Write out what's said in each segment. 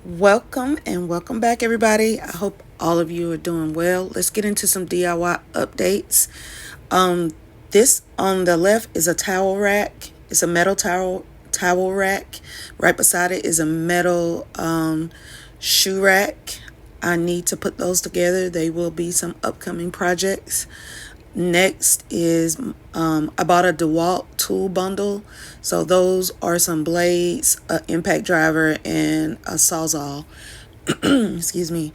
Welcome and welcome back, everybody. I hope all of you are doing well. Let's get into some DIY updates. Um, this on the left is a towel rack. It's a metal towel rack. Right beside it is a metal shoe rack. I need to put those together. They will be some upcoming projects. Next is I bought a DeWalt tool bundle. So those are some blades, an impact driver, and a sawzall. Excuse me.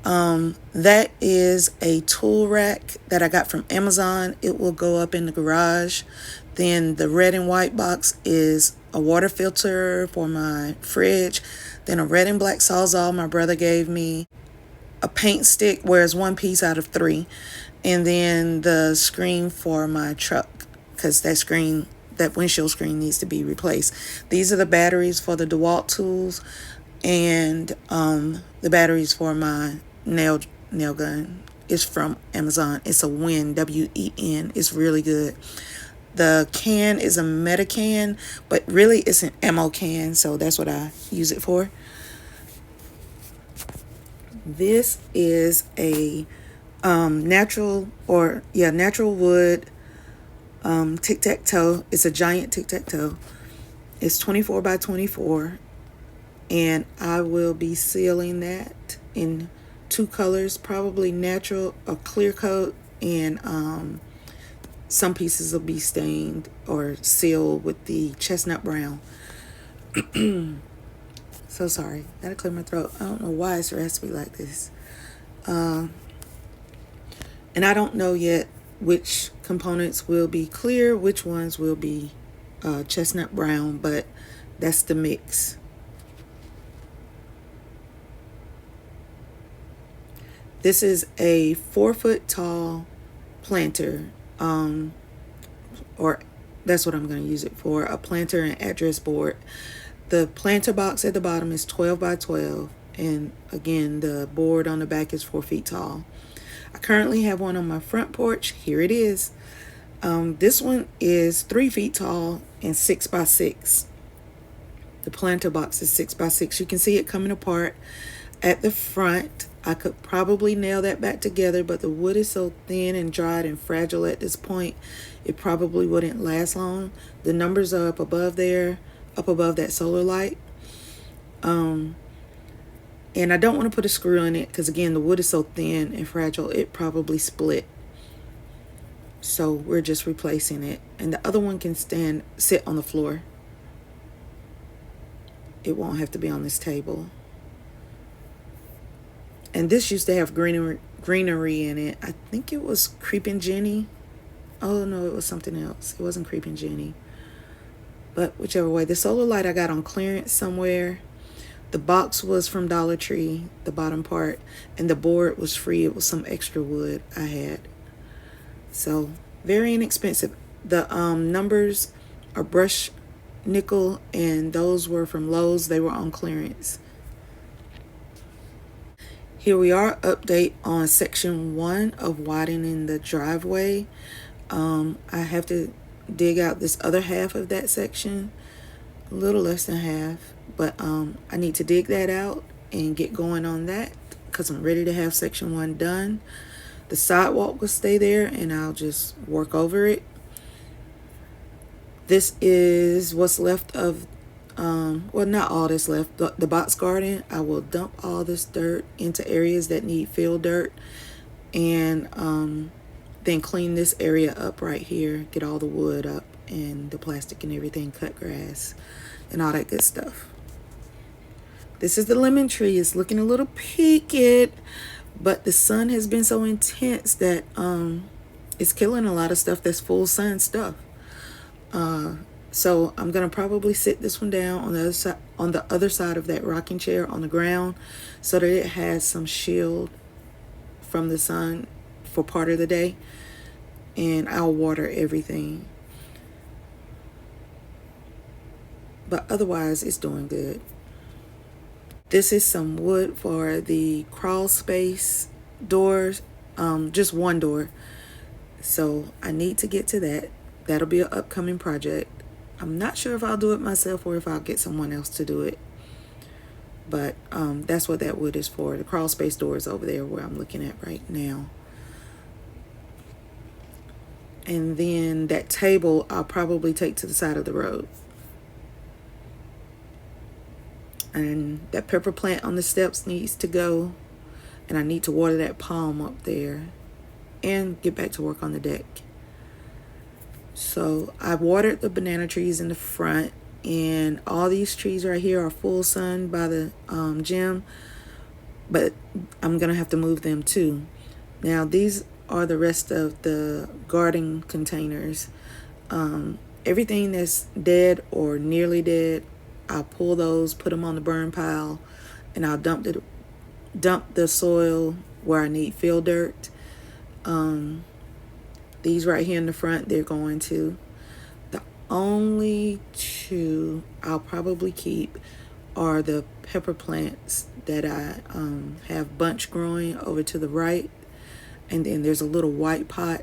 That is a tool rack that I got from Amazon. It will go up in the garage. Then the red and white box is a water filter for my fridge. Then a red and black sawzall my brother gave me, a paint stick where it's one piece out of three, and then the screen for my truck because that windshield screen needs to be replaced. These are the batteries for the DeWalt tools, and the batteries for my nail gun is from Amazon. It's a Wen, WEN. It's really good. The can is a meta can, but really it's an ammo can, so that's what I use it for. This is a natural wood tic-tac-toe. It's a giant tic-tac-toe. It's 24 by 24, and I will be sealing that in two colors, probably natural or clear coat, and some pieces will be stained or sealed with the chestnut brown. So sorry, gotta clear my throat. I don't know why it's raspy like this. And I don't know yet which components will be clear, which ones will be chestnut brown, but that's the mix. This is a 4 foot tall planter, or that's what I'm going to use it for, a planter and address board. The planter box at the bottom is 12 by 12, and again, the board on the back is 4 feet tall. I currently have one on my front porch. Here it is. This one is 3 feet tall and 6 by 6. The planter box is 6 by 6. You can see it coming apart at the front. I could probably nail that back together, but the wood is so thin and dried and fragile at this point, it probably wouldn't last long. The numbers are up above there, up above that solar light. And I don't want to put a screw in it because, again, the wood is so thin and fragile, it probably split. So we're just replacing it. And the other one can sit on the floor. It won't have to be on this table. And this used to have greenery in it. I think it was Creeping Jenny. Oh, no, it was something else. It wasn't Creeping Jenny. But whichever way. The solar light I got on clearance somewhere. The box was from Dollar Tree, the bottom part. And the board was free. It was some extra wood I had. So, very inexpensive. The numbers are brushed nickel, and those were from Lowe's. They were on clearance. Here we are, update on section 1 of widening the driveway. I have to dig out this other half of that section, a little less than half, but I need to dig that out and get going on that because I'm ready to have section 1 done. The sidewalk will stay there and I'll just work over it. This is what's left of well, not all that's left. The box garden, I will dump all this dirt into areas that need fill dirt, and then clean this area up right here, get all the wood up and the plastic and everything, cut grass and all that good stuff. This is the lemon tree. It's looking a little peaked, but the sun has been so intense that it's killing a lot of stuff that's full sun stuff. So I'm gonna probably sit this one down on the other side of that rocking chair on the ground, so that it has some shield from the sun for part of the day, and I'll water everything. But otherwise, it's doing good. This is some wood for the crawl space doors, just one door. So I need to get to that. That'll be an upcoming project. I'm not sure if I'll do it myself or if I'll get someone else to do it. But that's what that wood is for. The crawl space door is over there where I'm looking at right now. And then that table I'll probably take to the side of the road. And that pepper plant on the steps needs to go. And I need to water that palm up there and get back to work on the deck. So I watered the banana trees in the front, and all these trees right here are full sun by the gym, but I'm gonna have to move them too. Now these are the rest of the garden containers. Everything that's dead or nearly dead, I'll pull those, put them on the burn pile, and I'll dump the soil where I need fill dirt. These right here in the front, they're going to. The only two I'll probably keep are the pepper plants that I have bunch growing over to the right. And then there's a little white pot.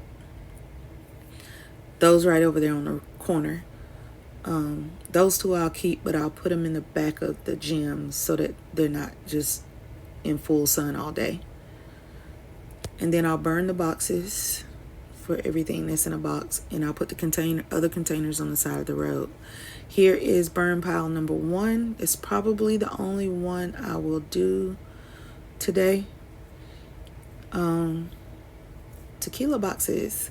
Those right over there on the corner. Those two I'll keep, but I'll put them in the back of the gym so that they're not just in full sun all day. And then I'll burn the boxes for everything that's in a box, and I'll put the other containers on the side of the road. Here is burn pile number 1. It's probably the only one I will do today. Tequila boxes.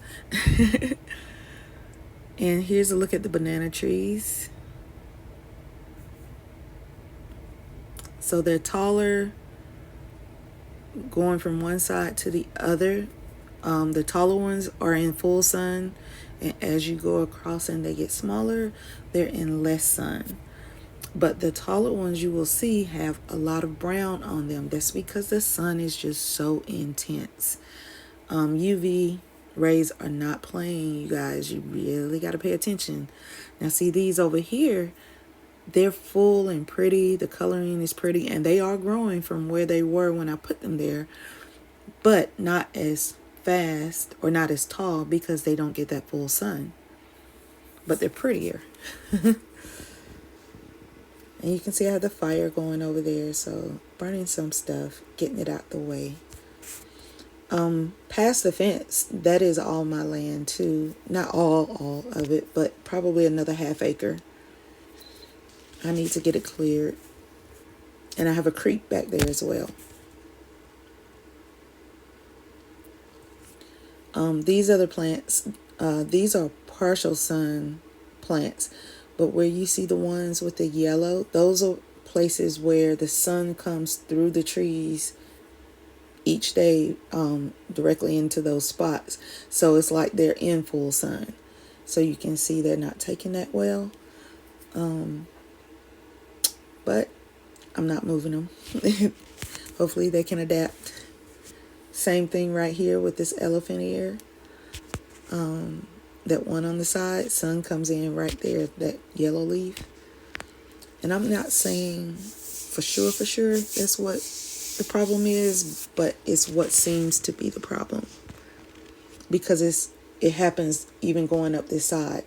And here's a look at the banana trees. So they're taller going from one side to the other. The taller ones are in full sun, and as you go across and they get smaller, they're in less sun. But the taller ones you will see have a lot of brown on them. That's because the sun is just so intense. UV rays are not playing, you guys. You really got to pay attention. Now see these over here, they're full and pretty. The coloring is pretty, and they are growing from where they were when I put them there, but not as fast or not as tall because they don't get that full sun. But they're prettier. And you can see I have the fire going over there, so burning some stuff, getting it out the way. Past the fence, that is all my land too. Not all of it, but probably another half acre. I need to get it cleared. And I have a creek back there as well. These other plants, these are partial sun plants, but where you see the ones with the yellow, those are places where the sun comes through the trees each day directly into those spots. So it's like they're in full sun. So you can see they're not taking that well. But I'm not moving them. Hopefully they can adapt. Same thing right here with this elephant ear. That one on the side, sun comes in right there, that yellow leaf. And I'm not saying for sure that's what the problem is, but it's what seems to be the problem. Because it happens even going up this side.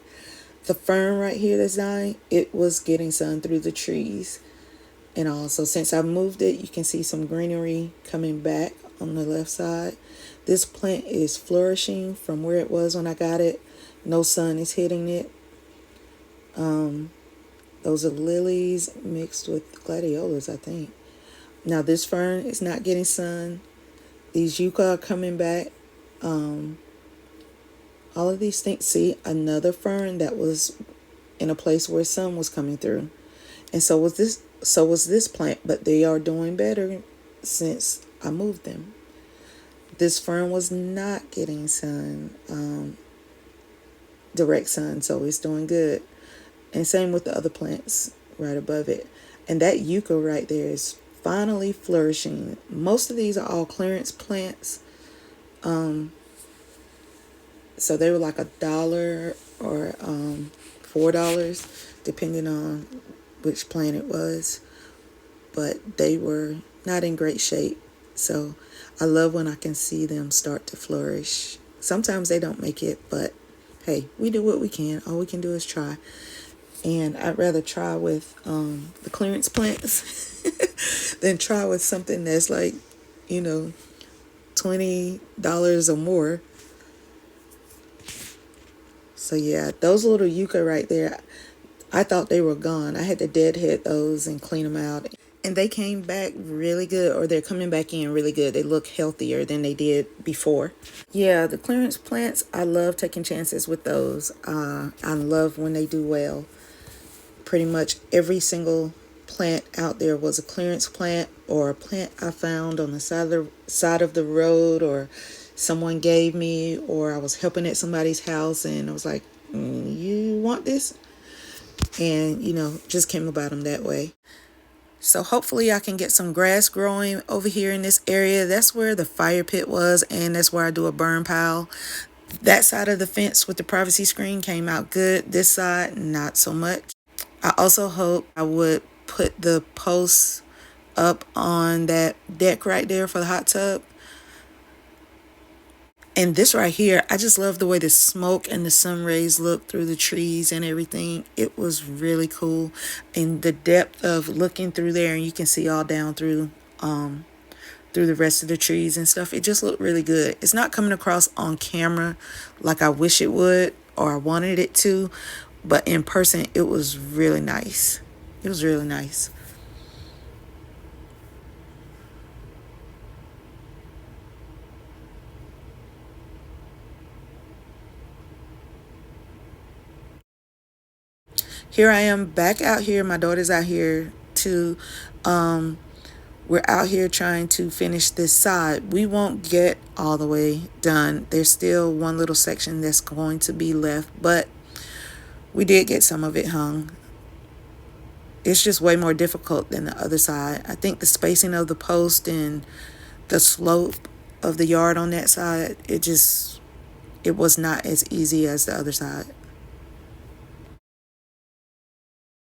The fern right here that's dying, it was getting sun through the trees. And also, since I moved it, you can see some greenery coming back on the left side. This plant is flourishing from where it was when I got it. No sun is hitting it. Those are lilies mixed with gladiolas, I think. Now this fern is not getting sun. These yucca are coming back. All of these things. See, another fern that was in a place where sun was coming through. And so was this plant, but they are doing better since I moved them. This fern was not getting sun, direct sun, so it's doing good. And same with the other plants right above it. And that yucca right there is finally flourishing. Most of these are all clearance plants. So they were like $1 or $4, depending on which plant it was. But they were not in great shape. So I love when I can see them start to flourish. Sometimes they don't make it, but hey, we do what we can. All we can do is try. And I'd rather try with the clearance plants than try with something that's like, you know, $20 or more. So yeah, those little yucca right there, I thought they were gone. I had to deadhead those and clean them out. And they came back really good, or they're coming back in really good. They look healthier than they did before. Yeah, the clearance plants, I love taking chances with those. I love when they do well. Pretty much every single plant out there was a clearance plant or a plant I found on the side of the road, or someone gave me, or I was helping at somebody's house and I was like, you want this? And just came about them that way. So hopefully I can get some grass growing over here in this area. That's where the fire pit was, and that's where I do a burn pile. That side of the fence with the privacy screen came out good. This side, not so much. I also hope I would put the posts up on that deck right there for the hot tub. And this right here, I just love the way the smoke and the sun rays look through the trees and everything. It was really cool. And the depth of looking through there, and you can see all down through the rest of the trees and stuff. It just looked really good. It's not coming across on camera like I wish it would or I wanted it to, but in person, it was really nice. It was really nice. Here I am back out here. My daughter's out here too. We're out here trying to finish this side. We won't get all the way done. There's still one little section that's going to be left, but we did get some of it hung. It's just way more difficult than the other side. I think the spacing of the post and the slope of the yard on that side, it was not as easy as the other side.